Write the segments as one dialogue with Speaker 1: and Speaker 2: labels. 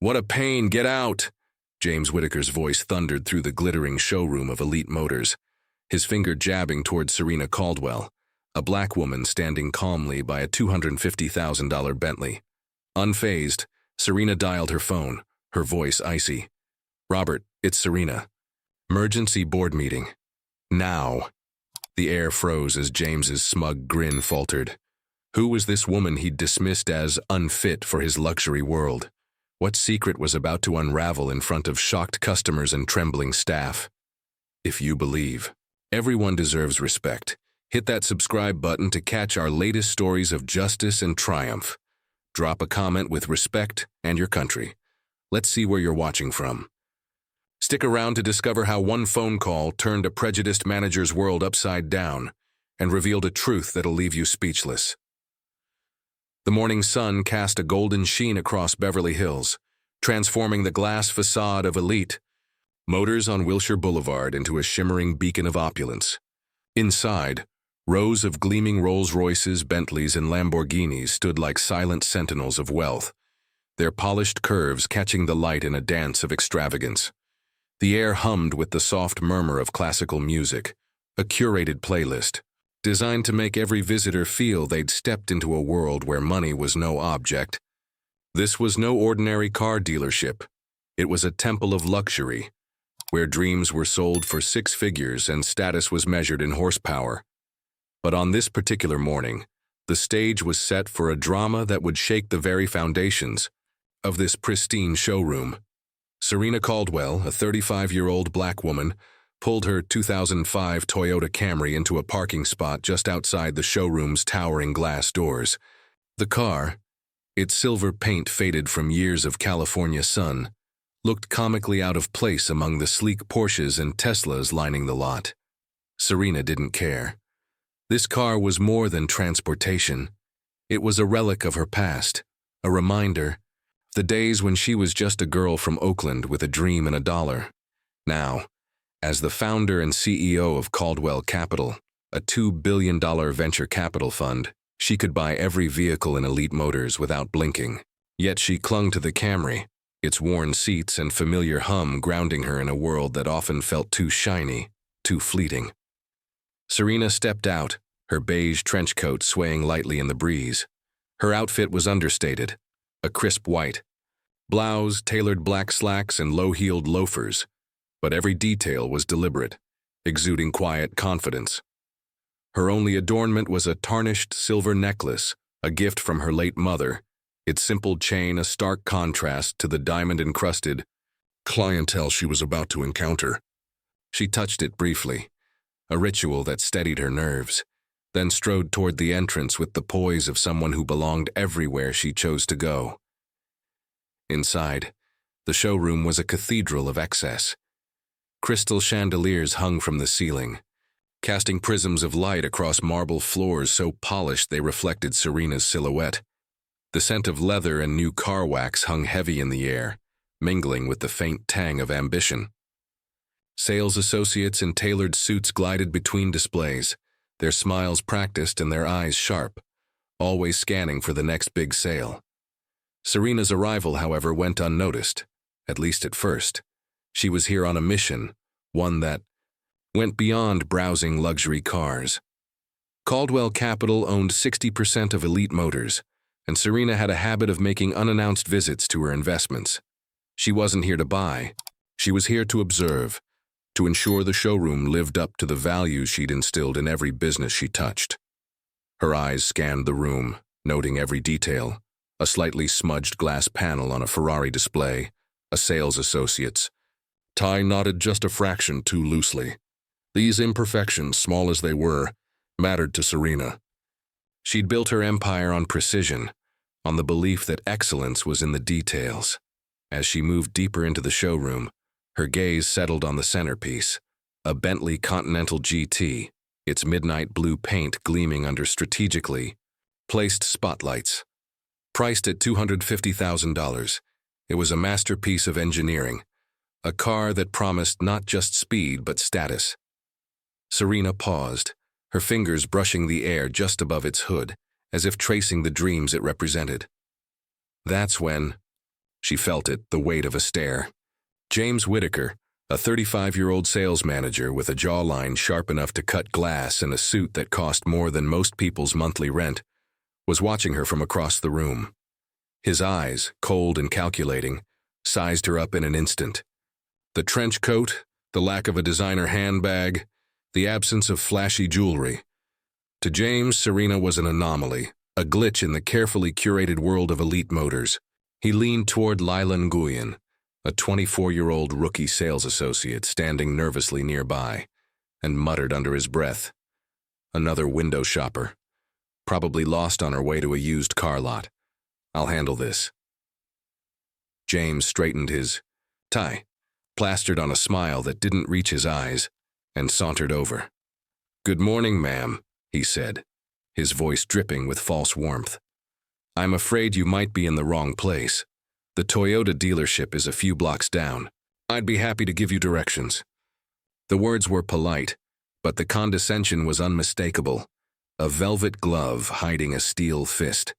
Speaker 1: What a pain, get out! James Whitaker's voice thundered through the glittering showroom of Elite Motors, his finger jabbing toward Serena Caldwell, a black woman standing calmly by a $250,000 Bentley. Unfazed, Serena dialed her phone, her voice icy. "Robert, it's Serena. Emergency board meeting. Now." The air froze as James's smug grin faltered. Who was this woman he'd dismissed as unfit for his luxury world? What secret was about to unravel in front of shocked customers and trembling staff? If you believe everyone deserves respect, hit that subscribe button to catch our latest stories of justice and triumph. Drop a comment with respect and your country. Let's see where you're watching from. Stick around to discover how one phone call turned a prejudiced manager's world upside down and revealed a truth that'll leave you speechless. The morning sun cast a golden sheen across Beverly Hills, transforming the glass facade of Elite Motors on Wilshire Boulevard into a shimmering beacon of opulence. Inside, rows of gleaming Rolls-Royces, Bentleys, and Lamborghinis stood like silent sentinels of wealth, their polished curves catching the light in a dance of extravagance. The air hummed with the soft murmur of classical music, a curated playlist, designed to make every visitor feel they'd stepped into a world where money was no object. This was no ordinary car dealership. It was a temple of luxury, where dreams were sold for six figures and status was measured in horsepower. But on this particular morning, the stage was set for a drama that would shake the very foundations of this pristine showroom. Serena Caldwell, a 35-year-old black woman, pulled her 2005 Toyota Camry into a parking spot just outside the showroom's towering glass doors. The car, its silver paint faded from years of California sun, looked comically out of place among the sleek Porsches and Teslas lining the lot. Serena didn't care. This car was more than transportation. It was a relic of her past, a reminder of the days when she was just a girl from Oakland with a dream and a dollar. Now, as the founder and CEO of Caldwell Capital, a $2 billion venture capital fund, she could buy every vehicle in Elite Motors without blinking. Yet she clung to the Camry, its worn seats and familiar hum grounding her in a world that often felt too shiny, too fleeting. Serena stepped out, her beige trench coat swaying lightly in the breeze. Her outfit was understated, a crisp white blouse, tailored black slacks, and low-heeled loafers. But every detail was deliberate, exuding quiet confidence. Her only adornment was a tarnished silver necklace, a gift from her late mother, its simple chain a stark contrast to the diamond-encrusted clientele she was about to encounter. She touched it briefly, a ritual that steadied her nerves, then strode toward the entrance with the poise of someone who belonged everywhere she chose to go. Inside, the showroom was a cathedral of excess. Crystal chandeliers hung from the ceiling, casting prisms of light across marble floors so polished they reflected Serena's silhouette. The scent of leather and new car wax hung heavy in the air, mingling with the faint tang of ambition. Sales associates in tailored suits glided between displays, their smiles practiced and their eyes sharp, always scanning for the next big sale. Serena's arrival, however, went unnoticed, at least at first. She was here on a mission, one that went beyond browsing luxury cars. Caldwell Capital owned 60% of Elite Motors, and Serena had a habit of making unannounced visits to her investments. She wasn't here to buy. She was here to observe, to ensure the showroom lived up to the values she'd instilled in every business she touched. Her eyes scanned the room, noting every detail: a slightly smudged glass panel on a Ferrari display, a sales associate's tie knotted just a fraction too loosely. These imperfections, small as they were, mattered to Serena. She'd built her empire on precision, on the belief that excellence was in the details. As she moved deeper into the showroom, her gaze settled on the centerpiece, a Bentley Continental GT, its midnight blue paint gleaming under strategically placed spotlights. Priced at $250,000, it was a masterpiece of engineering, a car that promised not just speed but status. Serena paused, her fingers brushing the air just above its hood, as if tracing the dreams it represented. That's when She felt it, the weight of a stare. James Whitaker, a 35-year-old sales manager with a jawline sharp enough to cut glass and a suit that cost more than most people's monthly rent, was watching her from across the room. His eyes, cold and calculating, sized her up in an instant. The trench coat, the lack of a designer handbag, the absence of flashy jewelry. To James, Serena was an anomaly, a glitch in the carefully curated world of elite motors. He leaned toward Lila Nguyen, a 24-year-old rookie sales associate standing nervously nearby, and muttered under his breath, "Another window shopper. Probably lost on her way to a used car lot. I'll handle this." James straightened his tie, plastered on a smile that didn't reach his eyes, and sauntered over. "Good morning, ma'am," he said, his voice dripping with false warmth. "I'm afraid you might be in the wrong place. The Toyota dealership is a few blocks down. I'd be happy to give you directions." The words were polite, but the condescension was unmistakable, a velvet glove hiding a steel fist.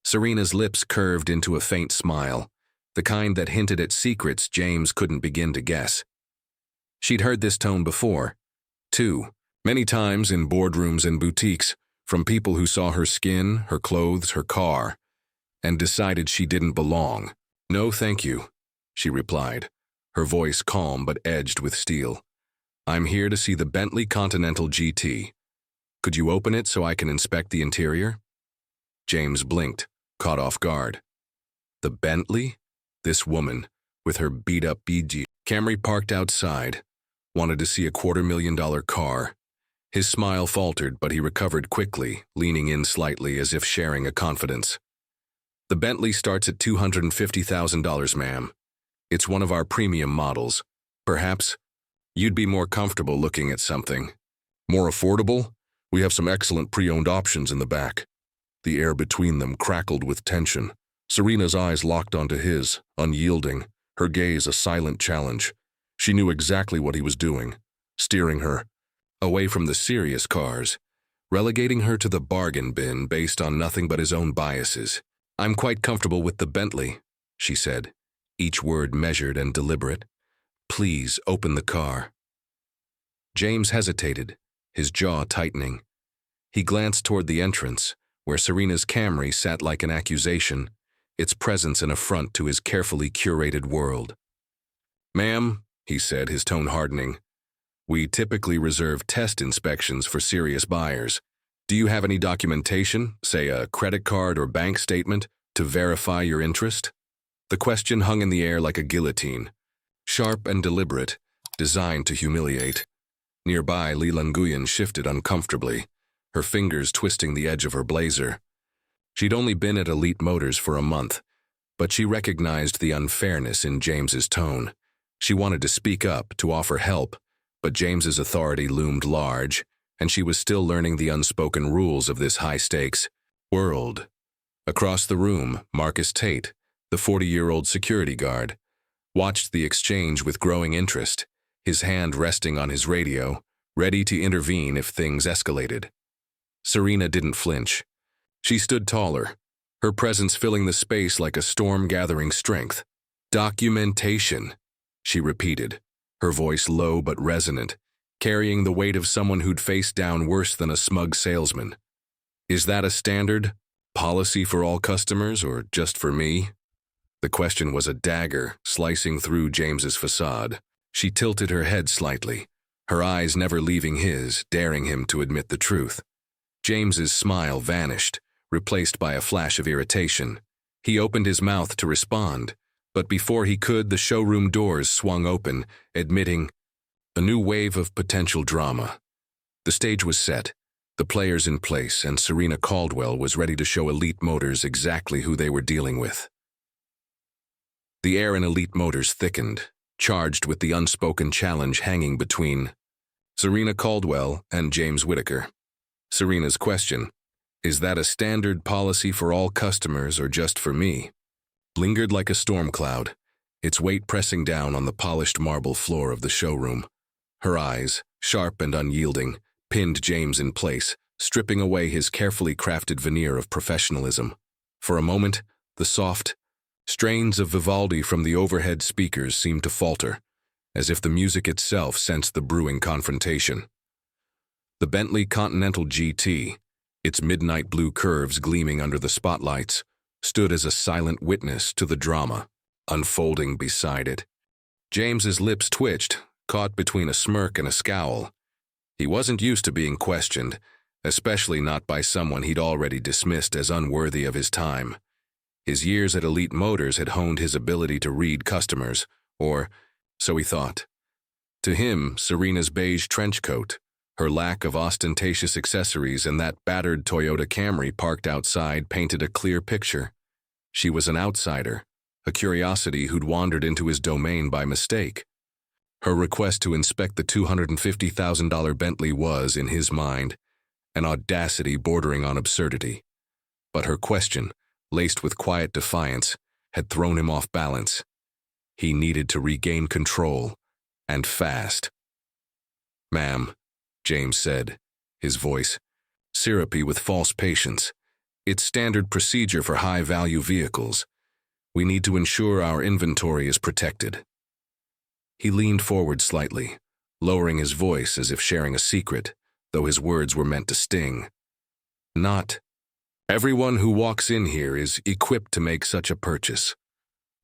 Speaker 1: Serena's lips curved into a faint smile, the kind that hinted at secrets James couldn't begin to guess. She'd heard this tone before, too, many times in boardrooms and boutiques, from people who saw her skin, her clothes, her car, and decided she didn't belong. "No, thank you," she replied, her voice calm but edged with steel. "I'm here to see the Bentley Continental GT. Could you open it so I can inspect the interior?" James blinked, caught off guard. The Bentley? This woman, with her beat-up BG Camry parked outside, wanted to see a $250,000 car. His smile faltered, but he recovered quickly, leaning in slightly as if sharing a confidence. "The Bentley starts at $250,000, ma'am. It's one of our premium models. Perhaps you'd be more comfortable looking at something more affordable? We have some excellent pre-owned options in the back." The air between them crackled with tension. Serena's eyes locked onto his, unyielding, her gaze a silent challenge. She knew exactly what he was doing, steering her away from the serious cars, relegating her to the bargain bin based on nothing but his own biases. "I'm quite comfortable with the Bentley," she said, each word measured and deliberate. "Please open the car." James hesitated, his jaw tightening. He glanced toward the entrance, where Serena's Camry sat like an accusation, its presence an affront to his carefully curated world. "Ma'am," he said, his tone hardening, "we typically reserve test inspections for serious buyers. Do you have any documentation, say a credit card or bank statement, to verify your interest?" The question hung in the air like a guillotine, sharp and deliberate, designed to humiliate. Nearby, Lila Nguyen shifted uncomfortably, her fingers twisting the edge of her blazer. She'd only been at Elite Motors for a month, but she recognized the unfairness in James's tone. She wanted to speak up, to offer help, but James's authority loomed large, and she was still learning the unspoken rules of this high-stakes world. Across the room, Marcus Tate, the 40-year-old security guard, watched the exchange with growing interest, his hand resting on his radio, ready to intervene if things escalated. Serena didn't flinch. She stood taller, her presence filling the space like a storm gathering strength. "Documentation," she repeated, her voice low but resonant, carrying the weight of someone who'd faced down worse than a smug salesman. "Is that a standard policy for all customers or just for me?" The question was a dagger slicing through James's facade. She tilted her head slightly, her eyes never leaving his, daring him to admit the truth. James's smile vanished, replaced by a flash of irritation. He opened his mouth to respond, but before he could, the showroom doors swung open, admitting a new wave of potential drama. The stage was set, the players in place, and Serena Caldwell was ready to show Elite Motors exactly who they were dealing with. The air in Elite Motors thickened, charged with the unspoken challenge hanging between Serena Caldwell and James Whitaker. Serena's question, "Is that a standard policy for all customers or just for me?" lingered like a storm cloud, its weight pressing down on the polished marble floor of the showroom. Her eyes, sharp and unyielding, pinned James in place, stripping away his carefully crafted veneer of professionalism. For a moment, the soft, Strains of Vivaldi from the overhead speakers seemed to falter, as if the music itself sensed the brewing confrontation. The Bentley Continental GT, its midnight blue curves gleaming under the spotlights, stood as a silent witness to the drama unfolding beside it. James's lips twitched, caught between a smirk and a scowl. He wasn't used to being questioned, especially not by someone he'd already dismissed as unworthy of his time. His years at Elite Motors had honed his ability to read customers, or so he thought. To him, Serena's beige trench coat, her lack of ostentatious accessories, and that battered Toyota Camry parked outside painted a clear picture. She was an outsider, a curiosity who'd wandered into his domain by mistake. Her request to inspect the $250,000 Bentley was, in his mind, an audacity bordering on absurdity. But her question, laced with quiet defiance, had thrown him off balance. He needed to regain control, and fast. "Ma'am," James said, his voice syrupy with false patience. "It's standard procedure for high-value vehicles. We need to ensure our inventory is protected." He leaned forward slightly, lowering his voice as if sharing a secret, though his words were meant to sting. "Not everyone who walks in here is equipped to make such a purchase.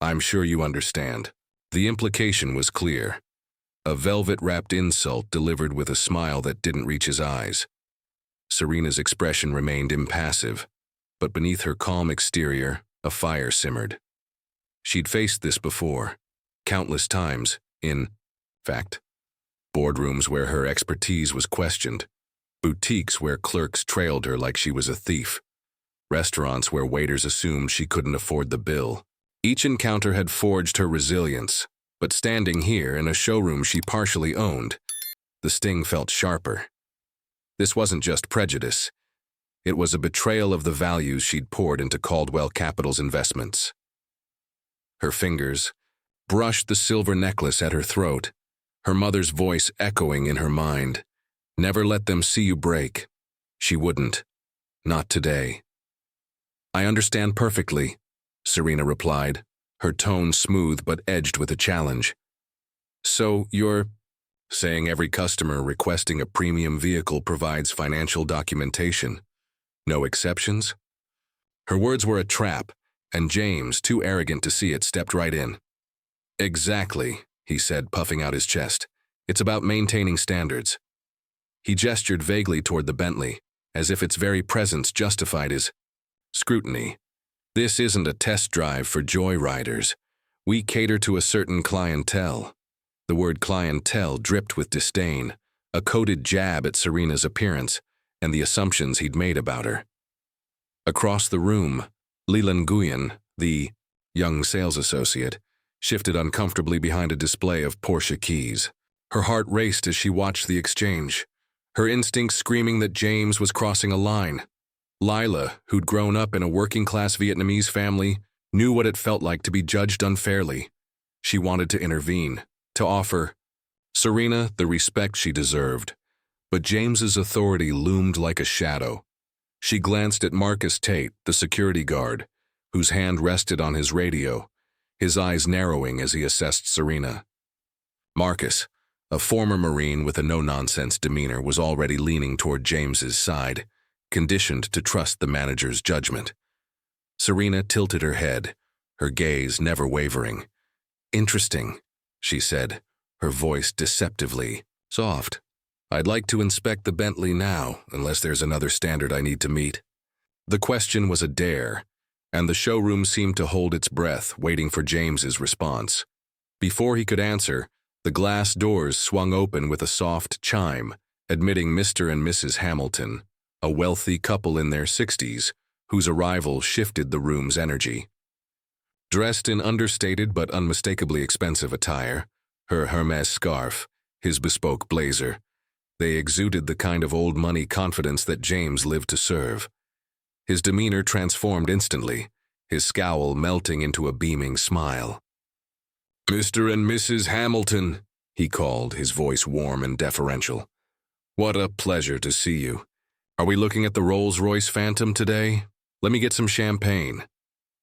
Speaker 1: I'm sure you understand." The implication was clear. A velvet-wrapped insult delivered with a smile that didn't reach his eyes. Serena's expression remained impassive, but beneath her calm exterior, a fire simmered. She'd faced this before, countless times, in fact, boardrooms where her expertise was questioned, boutiques where clerks trailed her like she was a thief, restaurants where waiters assumed she couldn't afford the bill. Each encounter had forged her resilience, but standing here in a showroom she partially owned, the sting felt sharper. This wasn't just prejudice. It was a betrayal of the values she'd poured into Caldwell Capital's investments. Her fingers brushed the silver necklace at her throat, her mother's voice echoing in her mind. "Never let them see you break." She wouldn't. Not today. "I understand perfectly," Serena replied, her tone smooth but edged with a challenge. "So you're saying every customer requesting a premium vehicle provides financial documentation? No exceptions?" Her words were a trap, and James, too arrogant to see it, stepped right in. "Exactly," he said, puffing out his chest. "It's about maintaining standards." He gestured vaguely toward the Bentley, as if its very presence justified his scrutiny. "This isn't a test drive for joyriders. We cater to a certain clientele." The word clientele dripped with disdain, a coded jab at Serena's appearance and the assumptions he'd made about her. Across the room, Leland Nguyen, the young sales associate, shifted uncomfortably behind a display of Porsche keys. Her heart raced as she watched the exchange, her instincts screaming that James was crossing a line. Lila, who'd grown up in a working-class Vietnamese family, knew what it felt like to be judged unfairly. She wanted to intervene, to offer Serena the respect she deserved. But James's authority loomed like a shadow. She glanced at Marcus Tate, the security guard, whose hand rested on his radio, his eyes narrowing as he assessed Serena. Marcus, a former Marine with a no-nonsense demeanor, was already leaning toward James's side, conditioned to trust the manager's judgment. Serena tilted her head, her gaze never wavering. "Interesting," she said, her voice deceptively soft. "I'd like to inspect the Bentley now, unless there's another standard I need to meet." The question was a dare, and the showroom seemed to hold its breath, waiting for James's response. Before he could answer, the glass doors swung open with a soft chime, admitting Mr. and Mrs. Hamilton, a wealthy couple in their 60s, whose arrival shifted the room's energy. Dressed in understated but unmistakably expensive attire, her Hermes scarf, his bespoke blazer, they exuded the kind of old-money confidence that James lived to serve. His demeanor transformed instantly, his scowl melting into a beaming smile. "Mr. and Mrs. Hamilton," he called, his voice warm and deferential. "What a pleasure to see you. Are we looking at the Rolls-Royce Phantom today? Let me get some champagne."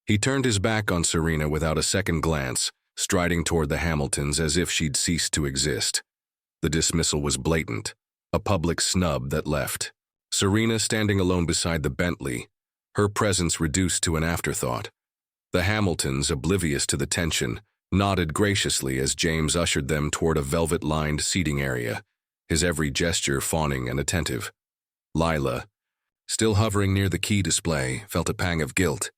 Speaker 1: He turned his back on Serena without a second glance, striding toward the Hamiltons as if she'd ceased to exist. The dismissal was blatant, a public snub that left Serena standing alone beside the Bentley, her presence reduced to an afterthought. The Hamiltons, oblivious to the tension, nodded graciously as James ushered them toward a velvet-lined seating area, his every gesture fawning and attentive. Lila, still hovering near the key display, felt a pang of guilt.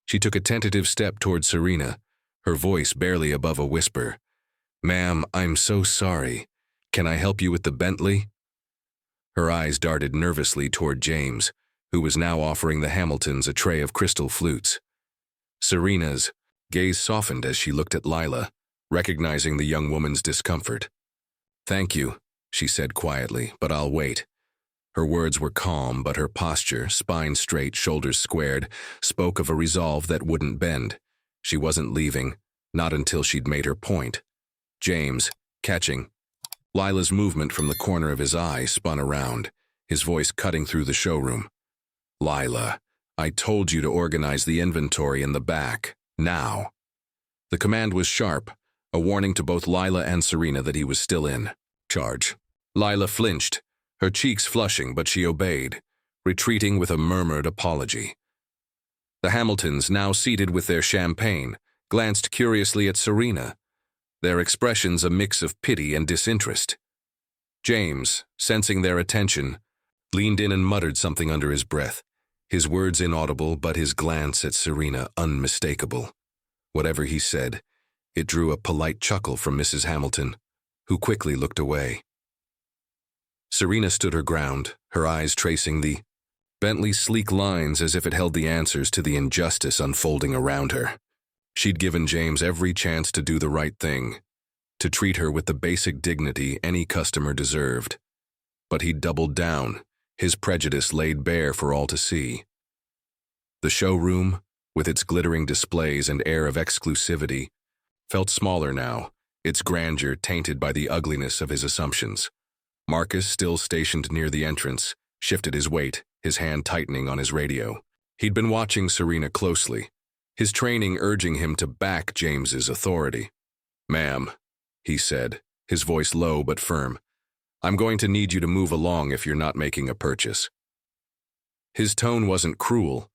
Speaker 1: She took a tentative step toward Serena, her voice barely above a whisper. "Ma'am, I'm so sorry. Can I help you with the Bentley?" Her eyes darted nervously toward James, who was now offering the Hamiltons a tray of crystal flutes. Serena's gaze softened as she looked at Lila, recognizing the young woman's discomfort. "Thank you," she said quietly, "but I'll wait." Her words were calm, but her posture, spine straight, shoulders squared, spoke of a resolve that wouldn't bend. She wasn't leaving, not until she'd made her point. James, catching Lila's movement from the corner of his eye, spun around, his voice cutting through the showroom. "Lila, I told you to organize the inventory in the back, now." The command was sharp, a warning to both Lila and Serena that he was still in charge. Lila flinched, her cheeks flushing, but she obeyed, retreating with a murmured apology. The Hamiltons, now seated with their champagne, glanced curiously at Serena, their expressions a mix of pity and disinterest. James, sensing their attention, leaned in and muttered something under his breath, his words inaudible but his glance at Serena unmistakable. Whatever he said, it drew a polite chuckle from Mrs. Hamilton, who quickly looked away. Serena stood her ground, her eyes tracing the Bentley's sleek lines as if it held the answers to the injustice unfolding around her. She'd given James every chance to do the right thing, to treat her with the basic dignity any customer deserved. But he'd doubled down, his prejudice laid bare for all to see. The showroom, with its glittering displays and air of exclusivity, felt smaller now, its grandeur tainted by the ugliness of his assumptions. Marcus, still stationed near the entrance, shifted his weight, his hand tightening on his radio. He'd been watching Serena closely, his training urging him to back James's authority. "Ma'am," he said, his voice low but firm, "I'm going to need you to move along if you're not making a purchase." His tone wasn't cruel,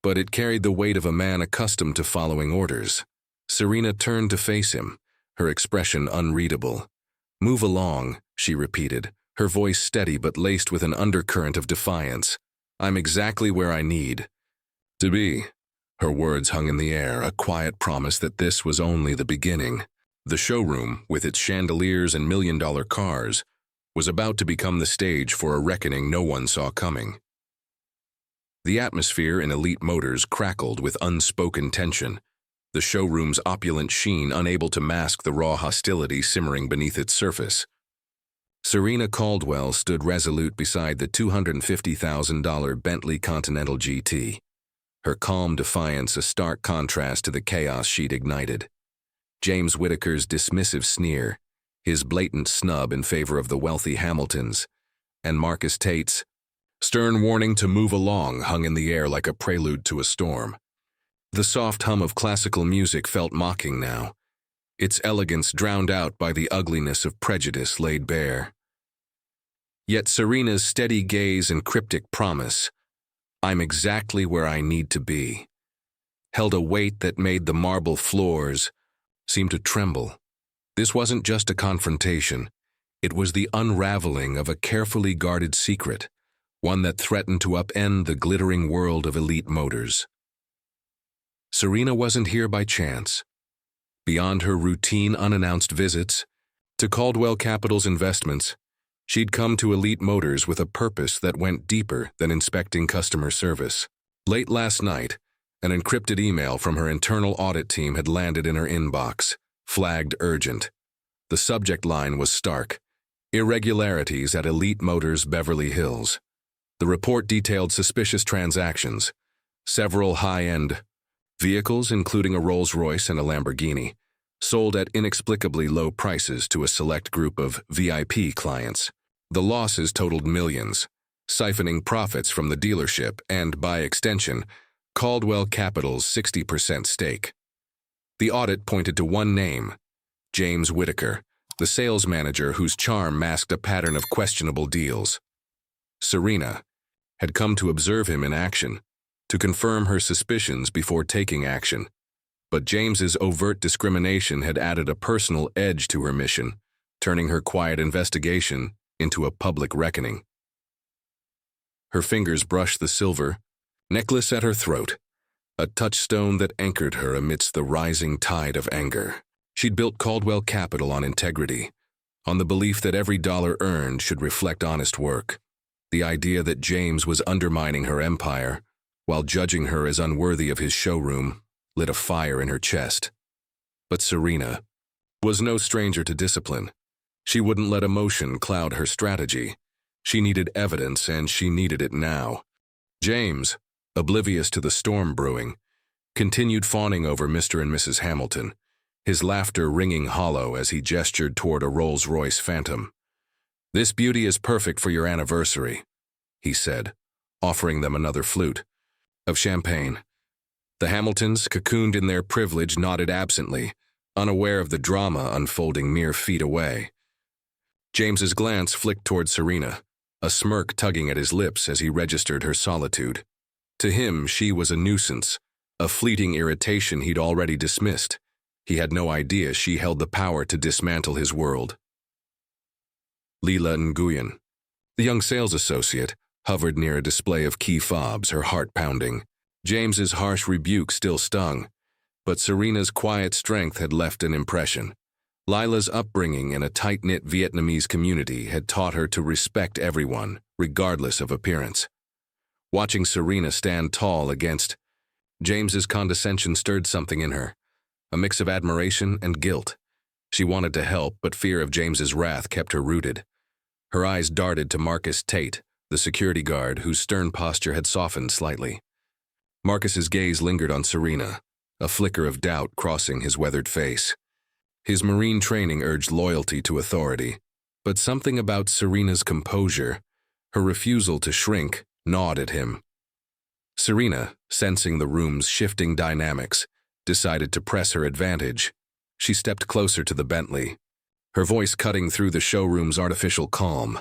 Speaker 1: but it carried the weight of a man accustomed to following orders. Serena turned to face him, her expression unreadable. "Move along," she repeated, her voice steady but laced with an undercurrent of defiance. "I'm exactly where I need to be." Her words hung in the air, a quiet promise that this was only the beginning. The showroom, with its chandeliers and million-dollar cars, was about to become the stage for a reckoning no one saw coming. The atmosphere in Elite Motors crackled with unspoken tension, the showroom's opulent sheen unable to mask the raw hostility simmering beneath its surface. Serena Caldwell stood resolute beside the $250,000 Bentley Continental GT, her calm defiance a stark contrast to the chaos she'd ignited. James Whittaker's dismissive sneer, his blatant snub in favor of the wealthy Hamiltons, and Marcus Tate's stern warning to move along hung in the air like a prelude to a storm. The soft hum of classical music felt mocking now, its elegance drowned out by the ugliness of prejudice laid bare. Yet Serena's steady gaze and cryptic promise, "I'm exactly where I need to be," held a weight that made the marble floors seem to tremble. This wasn't just a confrontation, it was the unraveling of a carefully guarded secret, one that threatened to upend the glittering world of Elite Motors. Serena wasn't here by chance. Beyond her routine unannounced visits to Caldwell Capital's investments, she'd come to Elite Motors with a purpose that went deeper than inspecting customer service. Late last night, an encrypted email from her internal audit team had landed in her inbox, flagged urgent. The subject line was stark: irregularities at Elite Motors Beverly Hills. The report detailed suspicious transactions, several high-end vehicles, including a Rolls-Royce and a Lamborghini, sold at inexplicably low prices to a select group of VIP clients. The losses totaled millions, siphoning profits from the dealership and, by extension, Caldwell Capital's 60% stake. The audit pointed to one name, James Whitaker, the sales manager whose charm masked a pattern of questionable deals. Serena had come to observe him in action, to confirm her suspicions before taking action. But James's overt discrimination had added a personal edge to her mission, turning her quiet investigation into a public reckoning. Her fingers brushed the silver necklace at her throat, a touchstone that anchored her amidst the rising tide of anger. She'd built Caldwell Capital on integrity, on the belief that every dollar earned should reflect honest work. The idea that James was undermining her empire, while judging her as unworthy of his showroom, lit a fire in her chest. But Serena was no stranger to discipline. She wouldn't let emotion cloud her strategy. She needed evidence, and she needed it now. James, oblivious to the storm brewing, continued fawning over Mr. and Mrs. Hamilton, his laughter ringing hollow as he gestured toward a Rolls-Royce Phantom. "This beauty is perfect for your anniversary," he said, offering them another flute of champagne. The Hamiltons, cocooned in their privilege, nodded absently, unaware of the drama unfolding mere feet away. James's glance flicked toward Serena, a smirk tugging at his lips as he registered her solitude. To him, she was a nuisance, a fleeting irritation he'd already dismissed. He had no idea she held the power to dismantle his world. Leela Nguyen, the young sales associate, hovered near a display of key fobs, her heart pounding. James's harsh rebuke still stung, but Serena's quiet strength had left an impression. Lila's upbringing in a tight-knit Vietnamese community had taught her to respect everyone, regardless of appearance. Watching Serena stand tall against James's condescension stirred something in her, a mix of admiration and guilt. She wanted to help, but fear of James's wrath kept her rooted. Her eyes darted to Marcus Tate, the security guard whose stern posture had softened slightly. Marcus's gaze lingered on Serena, a flicker of doubt crossing his weathered face. His Marine training urged loyalty to authority, but something about Serena's composure, her refusal to shrink, gnawed at him. Serena, sensing the room's shifting dynamics, decided to press her advantage. She stepped closer to the Bentley, her voice cutting through the showroom's artificial calm.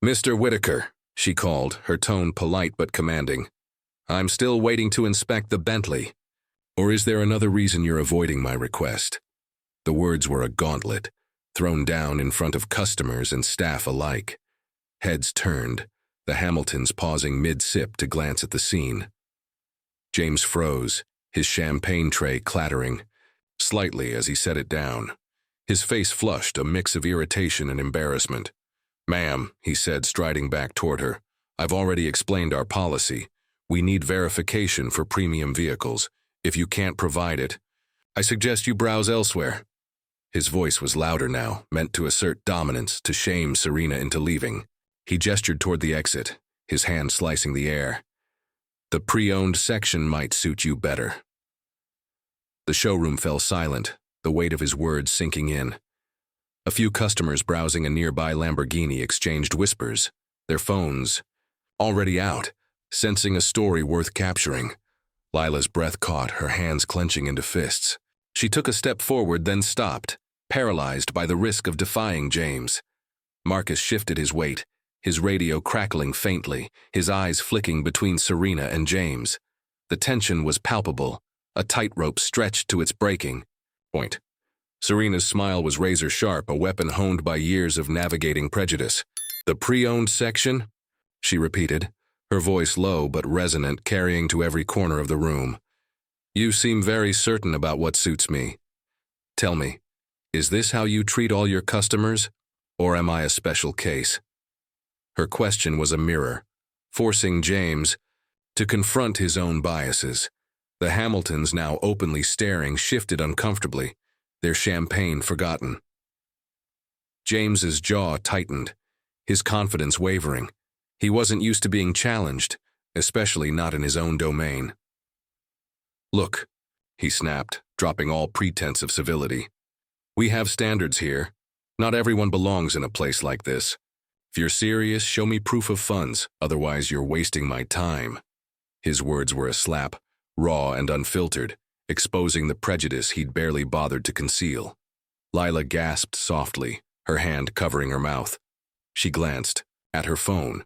Speaker 1: "Mr. Whitaker," she called, her tone polite but commanding. "I'm still waiting to inspect the Bentley. Or is there another reason you're avoiding my request?" The words were a gauntlet, thrown down in front of customers and staff alike. Heads turned, the Hamiltons pausing mid-sip to glance at the scene. James froze, his champagne tray clattering slightly as he set it down. His face flushed, a mix of irritation and embarrassment. "Ma'am," he said, striding back toward her, "I've already explained our policy. We need verification for premium vehicles. If you can't provide it, I suggest you browse elsewhere." His voice was louder now, meant to assert dominance, to shame Serena into leaving. He gestured toward the exit, his hand slicing the air. "The pre-owned section might suit you better." The showroom fell silent, the weight of his words sinking in. A few customers browsing a nearby Lamborghini exchanged whispers, their phones already out, sensing a story worth capturing. Lila's breath caught, her hands clenching into fists. She took a step forward, then stopped, paralyzed by the risk of defying James. Marcus shifted his weight, his radio crackling faintly, his eyes flicking between Serena and James. The tension was palpable, a tightrope stretched to its breaking point. Serena's smile was razor-sharp, a weapon honed by years of navigating prejudice. "The pre-owned section?" she repeated, her voice low but resonant, carrying to every corner of the room. "You seem very certain about what suits me. Tell me, is this how you treat all your customers, or am I a special case?" Her question was a mirror, forcing James to confront his own biases. The Hamiltons, now openly staring, shifted uncomfortably, their champagne forgotten. James's jaw tightened, his confidence wavering. He wasn't used to being challenged, especially not in his own domain. "Look," he snapped, dropping all pretense of civility. "We have standards here. Not everyone belongs in a place like this. If you're serious, show me proof of funds, otherwise you're wasting my time." His words were a slap, raw and unfiltered, exposing the prejudice he'd barely bothered to conceal. Lila gasped softly, her hand covering her mouth. She glanced at her phone,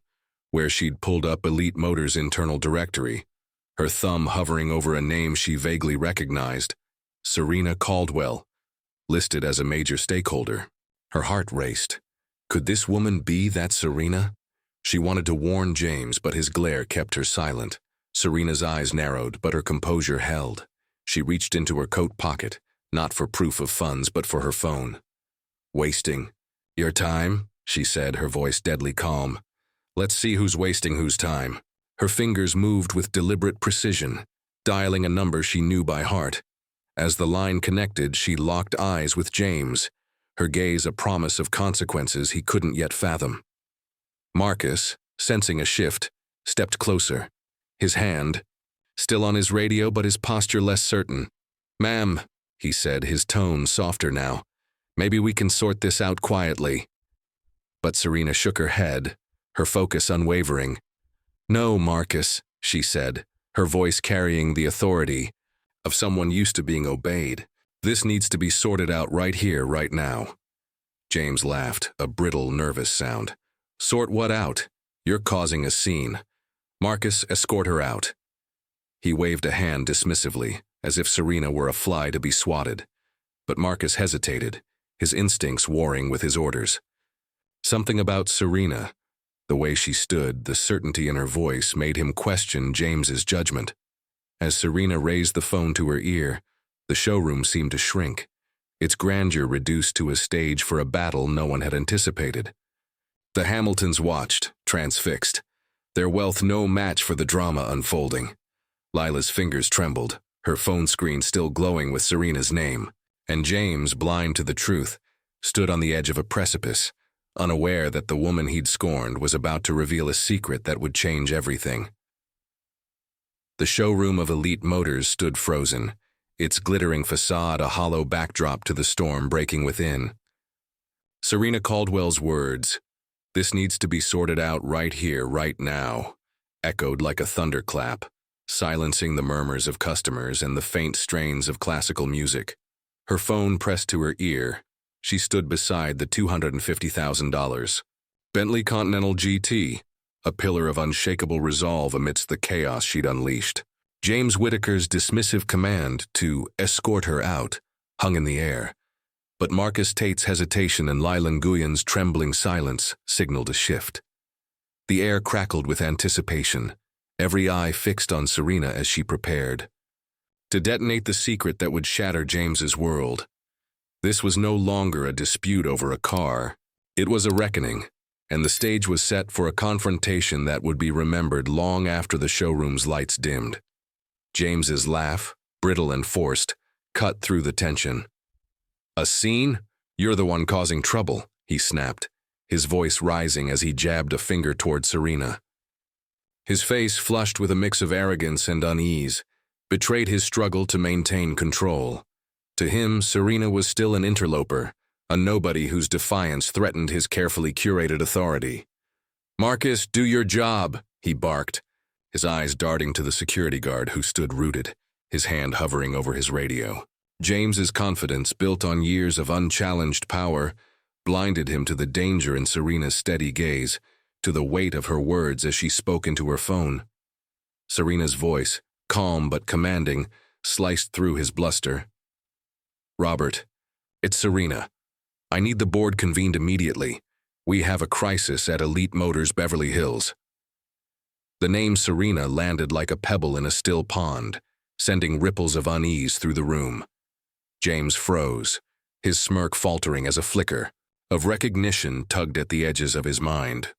Speaker 1: where she'd pulled up Elite Motors' internal directory, her thumb hovering over a name she vaguely recognized, Serena Caldwell, listed as a major stakeholder. Her heart raced. Could this woman be that Serena? She wanted to warn James, but his glare kept her silent. Serena's eyes narrowed, but her composure held. She reached into her coat pocket, not for proof of funds, but for her phone. "Wasting your time?" she said, her voice deadly calm. "Let's see who's wasting whose time." Her fingers moved with deliberate precision, dialing a number she knew by heart. As the line connected, she locked eyes with James, her gaze a promise of consequences he couldn't yet fathom. Marcus, sensing a shift, stepped closer, his hand still on his radio but his posture less certain. "Ma'am," he said, his tone softer now, "maybe we can sort this out quietly." But Serena shook her head, her focus unwavering. "No, Marcus," she said, her voice carrying the authority of someone used to being obeyed. "This needs to be sorted out right here, right now." James laughed, a brittle, nervous sound. "Sort what out? You're causing a scene. Marcus, escort her out." He waved a hand dismissively, as if Serena were a fly to be swatted. But Marcus hesitated, his instincts warring with his orders. Something about Serena, the way she stood, the certainty in her voice, made him question James's judgment. As Serena raised the phone to her ear, the showroom seemed to shrink, its grandeur reduced to a stage for a battle no one had anticipated. The Hamiltons watched, transfixed, their wealth no match for the drama unfolding. Lila's fingers trembled, her phone screen still glowing with Serena's name, and James, blind to the truth, stood on the edge of a precipice, unaware that the woman he'd scorned was about to reveal a secret that would change everything. The showroom of Elite Motors stood frozen, its glittering facade a hollow backdrop to the storm breaking within. Serena Caldwell's words, "This needs to be sorted out right here, right now," echoed like a thunderclap, silencing the murmurs of customers and the faint strains of classical music. Her phone pressed to her ear. She stood beside the $250,000 Bentley Continental GT, a pillar of unshakable resolve amidst the chaos she'd unleashed. James Whittaker's dismissive command to escort her out hung in the air, but Marcus Tate's hesitation and Lila Nguyen's trembling silence signaled a shift. The air crackled with anticipation, every eye fixed on Serena as she prepared to detonate the secret that would shatter James's world. This was no longer a dispute over a car. It was a reckoning, and the stage was set for a confrontation that would be remembered long after the showroom's lights dimmed. James's laugh, brittle and forced, cut through the tension. "A scene? You're the one causing trouble," he snapped, his voice rising as he jabbed a finger toward Serena. His face, flushed with a mix of arrogance and unease, betrayed his struggle to maintain control. To him, Serena was still an interloper, a nobody whose defiance threatened his carefully curated authority. "Marcus, do your job," he barked, his eyes darting to the security guard who stood rooted, his hand hovering over his radio. James's confidence, built on years of unchallenged power, blinded him to the danger in Serena's steady gaze, to the weight of her words as she spoke into her phone. Serena's voice, calm but commanding, sliced through his bluster. "Robert, it's Serena. I need the board convened immediately. We have a crisis at Elite Motors Beverly Hills." The name Serena landed like a pebble in a still pond, sending ripples of unease through the room. James froze, his smirk faltering as a flicker of recognition tugged at the edges of his mind.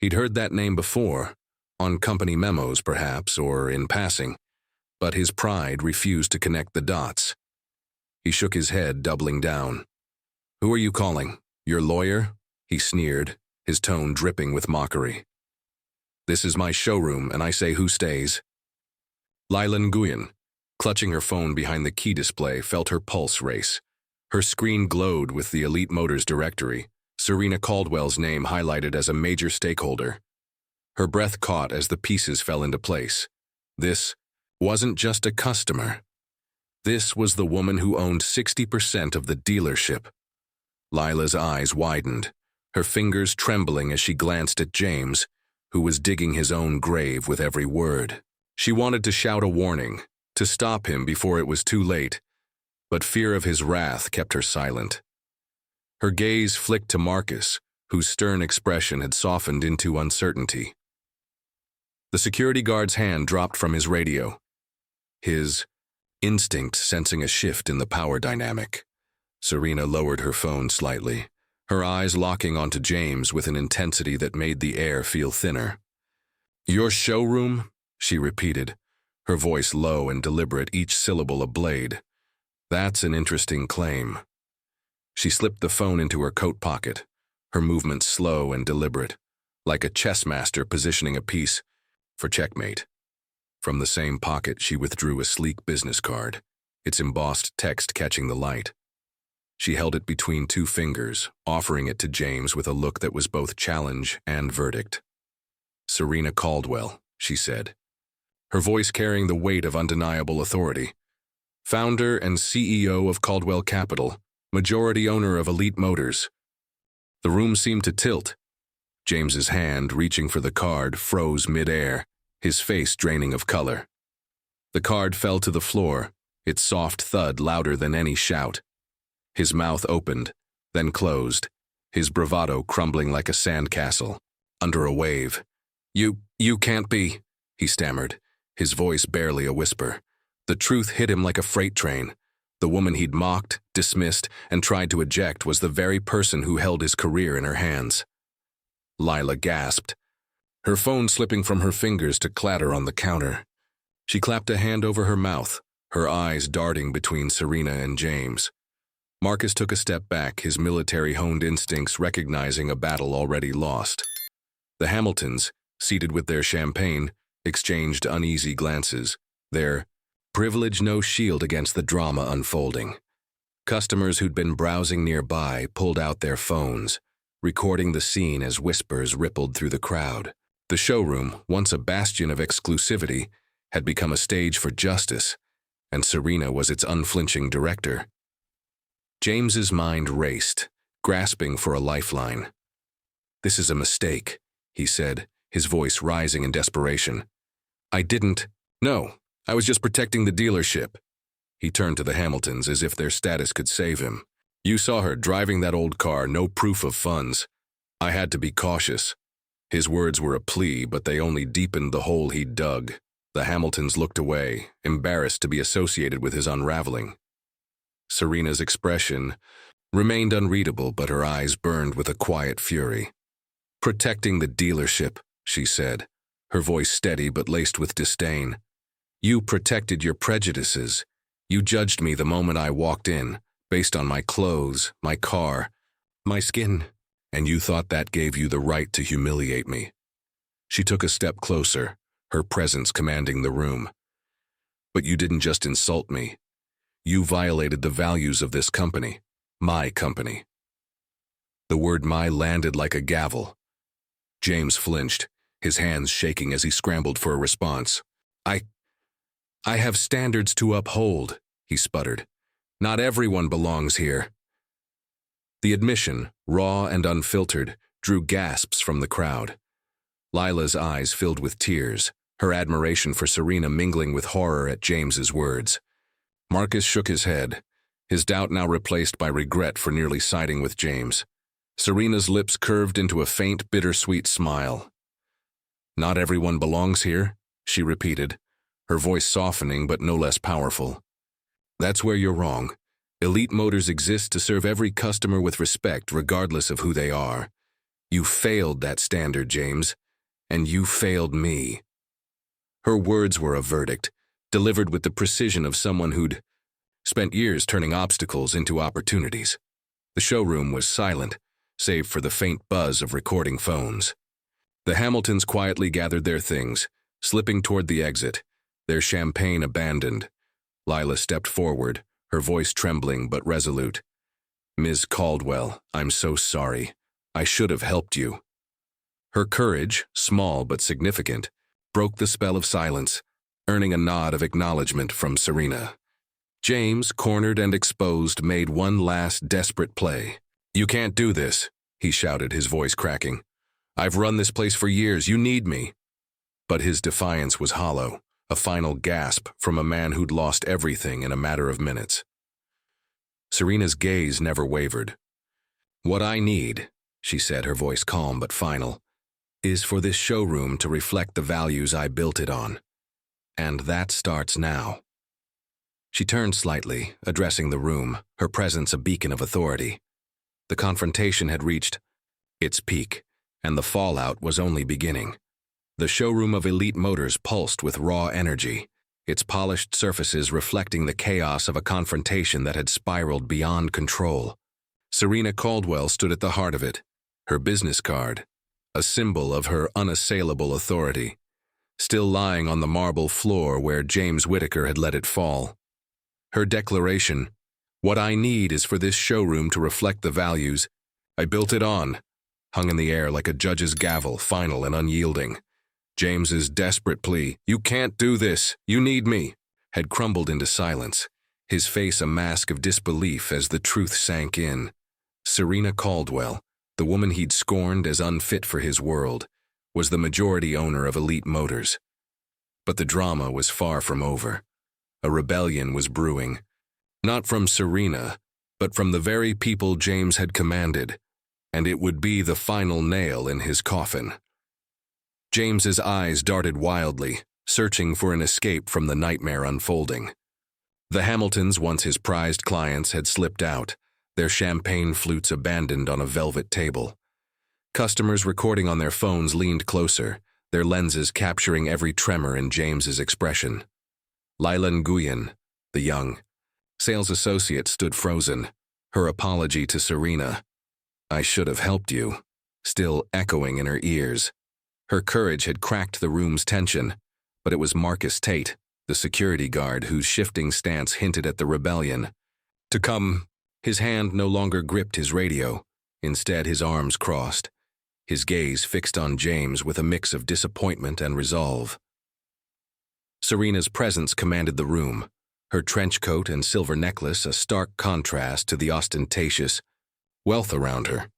Speaker 1: He'd heard that name before, on company memos perhaps, or in passing, but his pride refused to connect the dots. He shook his head, doubling down. "Who are you calling? Your lawyer?" he sneered, his tone dripping with mockery. "This is my showroom, and I say who stays." Lila Nguyen, clutching her phone behind the key display, felt her pulse race. Her screen glowed with the Elite Motors directory, Serena Caldwell's name highlighted as a major stakeholder. Her breath caught as the pieces fell into place. This wasn't just a customer. This was the woman who owned 60% of the dealership. Lila's eyes widened, her fingers trembling as she glanced at James, who was digging his own grave with every word. She wanted to shout a warning, to stop him before it was too late, but fear of his wrath kept her silent. Her gaze flicked to Marcus, whose stern expression had softened into uncertainty. The security guard's hand dropped from his radio, his instinct sensing a shift in the power dynamic. Serena lowered her phone slightly, her eyes locking onto James with an intensity that made the air feel thinner. "Your showroom?" she repeated, her voice low and deliberate, each syllable a blade. "That's an interesting claim." She slipped the phone into her coat pocket, her movements slow and deliberate, like a chess master positioning a piece for checkmate. From the same pocket, she withdrew a sleek business card, its embossed text catching the light. She held it between two fingers, offering it to James with a look that was both challenge and verdict. "Serena Caldwell," she said, her voice carrying the weight of undeniable authority. "Founder and CEO of Caldwell Capital, majority owner of Elite Motors." The room seemed to tilt. James's hand, reaching for the card, froze mid-air, his face draining of color. The card fell to the floor, its soft thud louder than any shout. His mouth opened, then closed, his bravado crumbling like a sandcastle under a wave. You can't be," he stammered, his voice barely a whisper. The truth hit him like a freight train. The woman he'd mocked, dismissed, and tried to eject was the very person who held his career in her hands. Lila gasped, her phone slipping from her fingers to clatter on the counter. She clapped a hand over her mouth, her eyes darting between Serena and James. Marcus took a step back, his military-honed instincts recognizing a battle already lost. The Hamiltons, seated with their champagne, exchanged uneasy glances, their privilege no shield against the drama unfolding. Customers who'd been browsing nearby pulled out their phones, recording the scene as whispers rippled through the crowd. The showroom, once a bastion of exclusivity, had become a stage for justice, and Serena was its unflinching director. James's mind raced, grasping for a lifeline. "This is a mistake," he said, his voice rising in desperation. No, I was just protecting the dealership." He turned to the Hamiltons as if their status could save him. "You saw her driving that old car, no proof of funds. I had to be cautious." His words were a plea, but they only deepened the hole he'd dug. The Hamiltons looked away, embarrassed to be associated with his unraveling. Serena's expression remained unreadable, but her eyes burned with a quiet fury. "Protecting the dealership," she said, her voice steady but laced with disdain. "You protected your prejudices. You judged me the moment I walked in, based on my clothes, my car, my skin, and you thought that gave you the right to humiliate me." She took a step closer, her presence commanding the room. "But you didn't just insult me. You violated the values of this company, my company." The word "my" landed like a gavel. James flinched, his hands shaking as he scrambled for a response. I have standards to uphold," he sputtered. "Not everyone belongs here." The admission, raw and unfiltered, drew gasps from the crowd. Lila's eyes filled with tears, her admiration for Serena mingling with horror at James's words. Marcus shook his head, his doubt now replaced by regret for nearly siding with James. Serena's lips curved into a faint, bittersweet smile. "Not everyone belongs here," she repeated, her voice softening but no less powerful. "That's where you're wrong. Elite Motors exists to serve every customer with respect, regardless of who they are. You failed that standard, James, and you failed me." Her words were a verdict, delivered with the precision of someone who'd spent years turning obstacles into opportunities. The showroom was silent, save for the faint buzz of recording phones. The Hamiltons quietly gathered their things, slipping toward the exit, their champagne abandoned. Lila stepped forward, her voice trembling but resolute. "Ms. Caldwell, I'm so sorry. I should have helped you." Her courage, small but significant, broke the spell of silence, earning a nod of acknowledgement from Serena. James, cornered and exposed, made one last desperate play. "You can't do this," he shouted, his voice cracking. "I've run this place for years. You need me." But his defiance was hollow, a final gasp from a man who'd lost everything in a matter of minutes. Serena's gaze never wavered. "What I need," she said, her voice calm but final, "is for this showroom to reflect the values I built it on. And that starts now." She turned slightly, addressing the room, her presence a beacon of authority. The confrontation had reached its peak, and the fallout was only beginning. The showroom of Elite Motors pulsed with raw energy, its polished surfaces reflecting the chaos of a confrontation that had spiraled beyond control. Serena Caldwell stood at the heart of it, her business card, a symbol of her unassailable authority, still lying on the marble floor where James Whittaker had let it fall. Her declaration, "What I need is for this showroom to reflect the values I built it on," hung in the air like a judge's gavel, final and unyielding. James's desperate plea, "You can't do this, you need me," had crumbled into silence, his face a mask of disbelief as the truth sank in. Serena Caldwell, the woman he'd scorned as unfit for his world, was the majority owner of Elite Motors. But the drama was far from over. A rebellion was brewing, not from Serena, but from the very people James had commanded, and it would be the final nail in his coffin. James's eyes darted wildly, searching for an escape from the nightmare unfolding. The Hamiltons, once his prized clients, had slipped out, their champagne flutes abandoned on a velvet table. Customers recording on their phones leaned closer, their lenses capturing every tremor in James's expression. Lila Nguyen, the young sales associate, stood frozen, her apology to Serena, "I should have helped you," still echoing in her ears. Her courage had cracked the room's tension, but it was Marcus Tate, the security guard whose shifting stance hinted at the rebellion. "To come." His hand no longer gripped his radio. Instead, his arms crossed, his gaze fixed on James with a mix of disappointment and resolve. Serena's presence commanded the room, her trench coat and silver necklace a stark contrast to the ostentatious wealth around her.